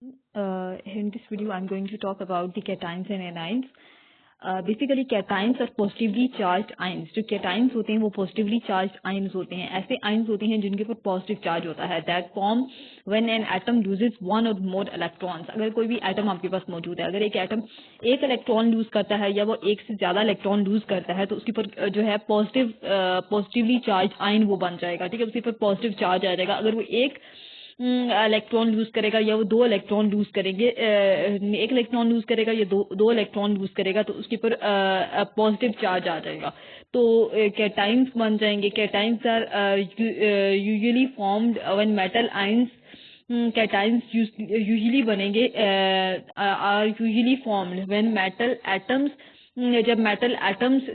In this video, I'm going to talk about the cations and anions. Basically, cations are positively charged ions. जो cations होते हैं वो positively charged ions होते हैं. ऐसे ions होते हैं जिनके ऊपर positive charge होता है. That form when an atom loses one or more electrons. अगर कोई भी atom आपके पास मौजूद है, अगर एक atom एक electron lose करता है या वो एक से ज्यादा electron lose करता है, तो उसके ऊपर जो है positively charged ion वो बन जाएगा. ठीक है, उसके ऊपर positive charge आ जाएगा. अगर वो एक इलेक्ट्रॉन लूज करेगा या वो दो इलेक्ट्रॉन लूज करेंगे, एक इलेक्ट्रॉन लूज करेगा या दो इलेक्ट्रॉन लूज करेगा, तो उसके ऊपर पॉजिटिव चार्ज आ जाएगा. तो कैटाइंस बन जाएंगे. Cations are usually formed when metal ions. Cations usually बनेंगे are usually formed when metal atoms. जब metal atoms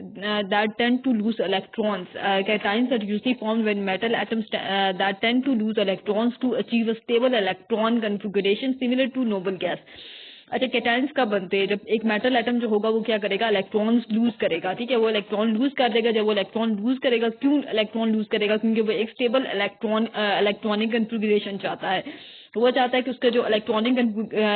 that tend to lose electrons. Cations are usually formed when metal atoms that tend to lose electrons to achieve a stable electron configuration similar to noble gas. अच्छा, cations कब बनते हैं? जब एक metal atom जो होगा वो क्या करेगा, इलेक्ट्रॉन्स लूज करेगा. ठीक है, वो इलेक्ट्रॉन लूज कर देगा. जब वो इलेक्ट्रॉन लूज करेगा, क्यों इलेक्ट्रॉन लूज करेगा? क्योंकि वो एक स्टेबल इलेक्ट्रॉनिक कन्फिगरेशन चाहता है. तो वो चाहता है कि उसका जो इलेक्ट्रॉनिक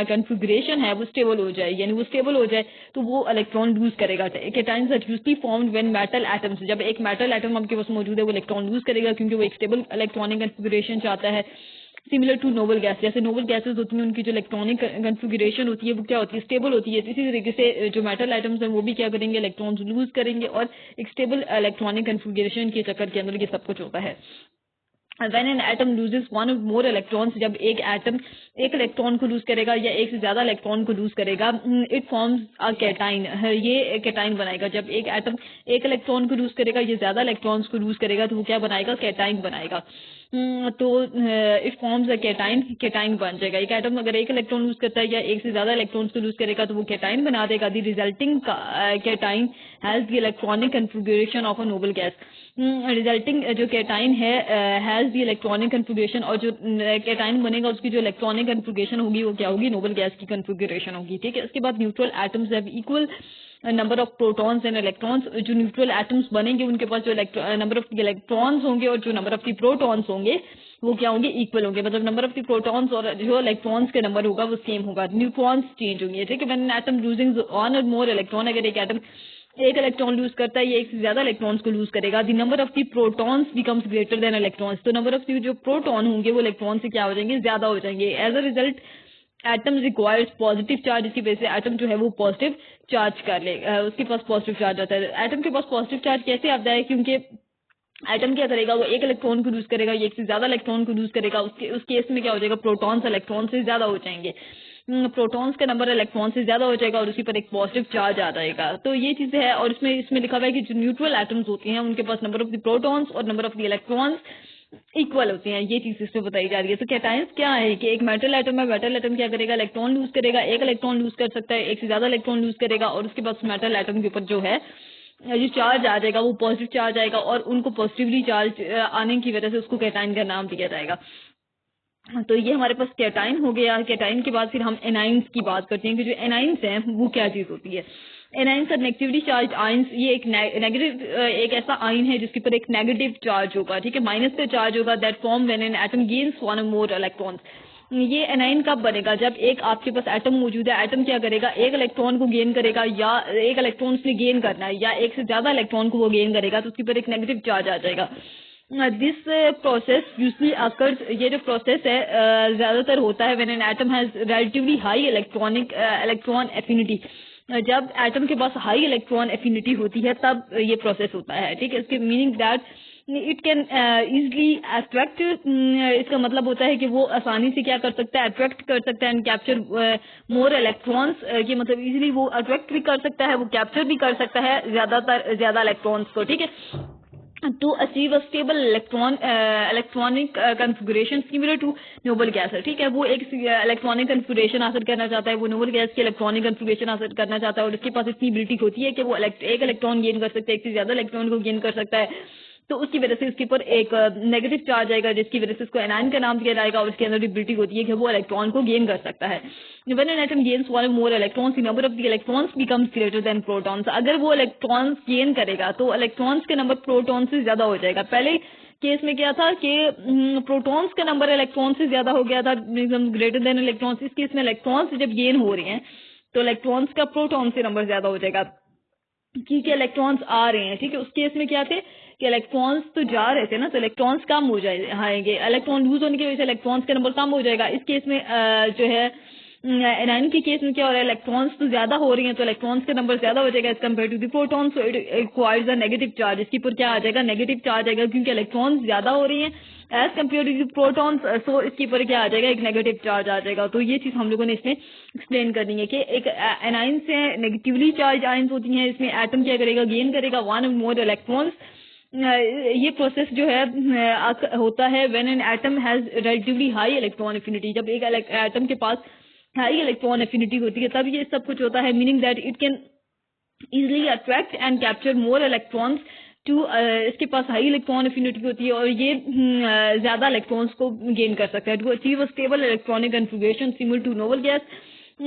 कन्फिगरेशन है वो स्टेबल हो जाए, यानी वो स्टेबल हो जाए तो वो इलेक्ट्रॉन लूज करेगा. Cations are usually formed when metal atoms. जब एक मेटल एटम आपके पास मौजूद है वो इलेक्ट्रॉन लूज करेगा क्योंकि वो एक स्टेबल इलेक्ट्रॉनिक कन्फिगरेशन चाहता है. Similar to noble gas. जैसे नोबल गैसेस होती हैं, उनकी जो इलेक्ट्रॉनिक कन्फिगरेशन होती है वो क्या होती है, स्टेबल होती है. इसी तरीके से जो मेटल एटम्स हैं वो भी क्या करेंगे, इलेक्ट्रॉन्स लूज करेंगे और एक स्टेबल इलेक्ट्रॉनिक कन्फिगरेशन के चक्कर के अंदर ये सब कुछ होता है. When an atom loses one or more electrons, जब एक एटम एक इलेक्ट्रॉन को लूज करेगा या एक से ज्यादा इलेक्ट्रॉन को लूज करेगा, इट फॉर्म्स अ कैटाइन. ये कैटाइन बनाएगा. जब एक एटम एक इलेक्ट्रॉन को लूज करेगा या ज्यादा इलेक्ट्रॉन्स को लूज करेगा तो वो क्या बनाएगा, कैटाइन बनाएगा. तो it forms a cation. Cation बन जाएगा. एक एटम अगर एक इलेक्ट्रॉन लूज करता है या एक से ज्यादा इलेक्ट्रॉन्स को लूज करेगा तो वो कैटाइन बना देगा. The resulting cation has the electronic configuration of a noble gas. Resulting जो कैटाइन है हैज द इलेक्ट्रॉनिक कन्फिगरेशन, और जो कैटाइन बनेगा उसकी जो इलेक्ट्रॉनिक कन्फिगरेशन होगी वो क्या होगी, नोबल गैस की कन्फिगरेशन होगी. ठीक है, उसके बाद neutral atoms have equal number of protons and electrons. जो न्यूट्रल एटम्स बनेंगे उनके पास जो नंबर ऑफ इलेक्ट्रॉन्स होंगे और जो नंबर ऑफ प्रोटॉन्स होंगे वो क्या होंगे, इक्वल होंगे. मतलब नंबर ऑफ प्रोटॉन्स और जो इलेक्ट्रॉन्स के नंबर होगा वो सेम होगा. न्यूट्रॉन्स चेंज होंगे. ठीक है, when an atom losing one और मोर इलेक्ट्रॉन. अगर एक एटम एक इलेक्ट्रॉन लूज करता है या एक से ज्यादा इलेक्ट्रॉन्स को लूज करेगा, the number of the protons becomes greater then electrons. तो नंबर ऑफ जो प्रोटॉन होंगे वो इलेक्ट्रॉन से क्या हो जाएंगे, ज्यादा हो जाएंगे. As a result atom requires positive charge. इसकी वजह से एटम जो है वो पॉजिटिव चार्ज कर ले, उसके पास पॉजिटिव चार्ज आता है. एटम के पास पॉजिटिव चार्ज कैसे आता है, क्योंकि एटम क्या करेगा, वो एक इलेक्ट्रॉन को लूज करेगा या एक से ज्यादा इलेक्ट्रॉन को लूज करेगा. उस केस में क्या हो जाएगा, प्रोटॉन्स इलेक्ट्रॉन से ज्यादा हो जाएंगे. प्रोटॉन्स का नंबर इलेक्ट्रॉन से ज्यादा हो जाएगा और उसी पर एक पॉजिटिव चार्ज आ जाएगा. तो ये चीजें है. और इसमें लिखा हुआ है कि जो न्यूट्रल एटम्स होते हैं उनके पास नंबर ऑफ द प्रोटॉन्स और number of the electrons equal होती हैं. ये चीज इसमें बताई जा रही है. तो कैटाइंस क्या है कि एक मेटल एटम है, मेटल एटम क्या करेगा, इलेक्ट्रॉन लूज करेगा. एक इलेक्ट्रॉन लूज कर सकता है, एक से ज्यादा इलेक्ट्रॉन लूज करेगा और उसके बाद मेटल एटम के ऊपर जो है जो चार्ज आ जाएगा वो पॉजिटिव चार्ज आएगा और उनको पॉजिटिवली चार्ज आने की वजह से उसको कैटाइन का नाम दिया जाएगा. तो ये हमारे पास कैटाइन हो गया. कैटाइन के बाद फिर हम एनाइंस की बात करते हैं कि जो एनाइंस हैं वो क्या चीज होती है. एनाइंस और नेगेटिवली चार्ज आयंस. ये एक नेगेटिव एक ऐसा आयन है जिसके ऊपर एक नेगेटिव चार्ज होगा. ठीक है, माइनस का चार्ज होगा. That form when an atom gains one और मोर इलेक्ट्रॉन्स. ये एनाइन कब बनेगा, जब एक आपके पास एटम मौजूद है. एटम क्या करेगा, एक इलेक्ट्रॉन को गेन करेगा या एक इलेक्ट्रॉन उसने गेन करना है या एक से ज्यादा इलेक्ट्रॉन को वो गेन करेगा तो उसके ऊपर एक नेगेटिव चार्ज आ जाएगा. This process usually occurs. ये जो प्रोसेस है ज्यादातर होता है when an atom has relatively high electron affinity. जब एटम के पास हाई इलेक्ट्रॉन एफिनिटी होती है तब ये प्रोसेस होता है. ठीक है, इसके meaning that it can easily attract. इसका मतलब होता है कि वो आसानी से क्या कर सकता है, अट्रैक्ट कर सकता है एंड कैप्चर मोर इलेक्ट्रॉन्स. ये मतलब इजिली वो अट्रैक्ट भी कर सकता है, वो कैप्चर भी कर सकता है ज्यादा इलेक्ट्रॉन्स को. ठीक है, to achieve a stable electronic configuration similar to noble gas है. ठीक है, वो एक इलेक्ट्रॉनिक कन्फिगरेशन हासिल करना चाहता है, वो नोबल गैस की इलेक्ट्रॉनिक कन्फिगरेशन हासिल करना चाहता है और उसके पास इतनी एबिलिटी होती है कि वो एक इलेक्ट्रॉन गेन कर सकता है, एक से ज्यादा इलेक्ट्रॉन को गेन कर सकता है. तो उसकी वजह से उसके ऊपर एक नेगेटिव चार्ज आएगा जिसकी वजह से उसको एनाइन का नाम दिया जाएगा और उसके अंदर एबिलिटी होती है कि वो इलेक्ट्रॉन को गेन कर सकता है. When an atom gains one or more electrons, the number of the electrons becomes greater than protons. अगर वो इलेक्ट्रॉन्स गेन करेगा तो इलेक्ट्रॉन्स के नंबर प्रोटॉन से ज्यादा हो जाएगा. पहले केस में क्या था कि प्रोटॉन्स का नंबर इलेक्ट्रॉन से ज्यादा हो गया था, ग्रेटर देन इलेक्ट्रॉन्स। इस केस में इलेक्ट्रॉन्स जब गेन हो रहे हैं तो इलेक्ट्रॉन्स का प्रोटॉन से नंबर ज्यादा हो जाएगा, क्योंकि इलेक्ट्रॉन्स आ रहे हैं। ठीक है, उस केस में क्या थे कि इलेक्ट्रॉन्स तो जा रहे थे ना, तो इलेक्ट्रॉन्स कम हो जाएंगे, इलेक्ट्रॉन लूज होने की वजह से इलेक्ट्रॉन्स का नंबर कम हो जाएगा। इस केस में जो है एनायन के केस में क्या हो रहा है, इलेक्ट्रॉन्स तो ज्यादा हो रही हैं तो इलेक्ट्रॉन्स का नंबर ज्यादा हो जाएगा as compare to the proton, so it requires a negative charge. इसके ऊपर क्या आ जाएगा, नेगेटिव चार्ज आएगा, क्योंकि इलेक्ट्रॉन्स ज्यादा हो रही हैं as compare to the protons, so इसके ऊपर क्या आ जाएगा, एक नेगेटिव चार्ज आ जाएगा। तो ये चीज हम लोगों ने इसमें एक्सप्लेन करनी है कि एक एनाइन से नेगेटिवली चार्ज आयंस होती हैं, इसमें एटम क्या करेगा, गेन करेगा वन और मोर इलेक्ट्रॉन्स। ये प्रोसेस जो है होता है when an atom has relatively high electron affinity. जब एक एटम के पास हाई इलेक्ट्रॉन एफिनिटी होती है तब ये सब कुछ होता है, meaning that it can easily attract and capture more electrons to, इसके पास हाई इलेक्ट्रॉन एफिनिटी होती है और ये ज्यादा इलेक्ट्रॉन्स को गेन कर सकता है to achieve a stable electronic configuration similar to noble gas.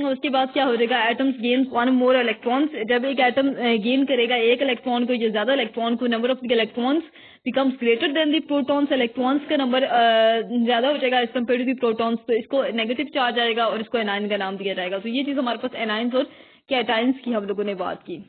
उसके बाद क्या हो जाएगा, atoms gain one more electrons. जब एक एटम गेन करेगा एक इलेक्ट्रॉन को, ये ज्यादा इलेक्ट्रॉन को, number of electrons becomes greater than the protons, electrons का नंबर ज्यादा हो जाएगा as compare to the protons, तो इसको नेगेटिव चार्ज आएगा और इसको एनाइन का नाम दिया जाएगा। तो ये चीज हमारे पास एनाइंस और कैटाइंस की हम लोगों ने बात की।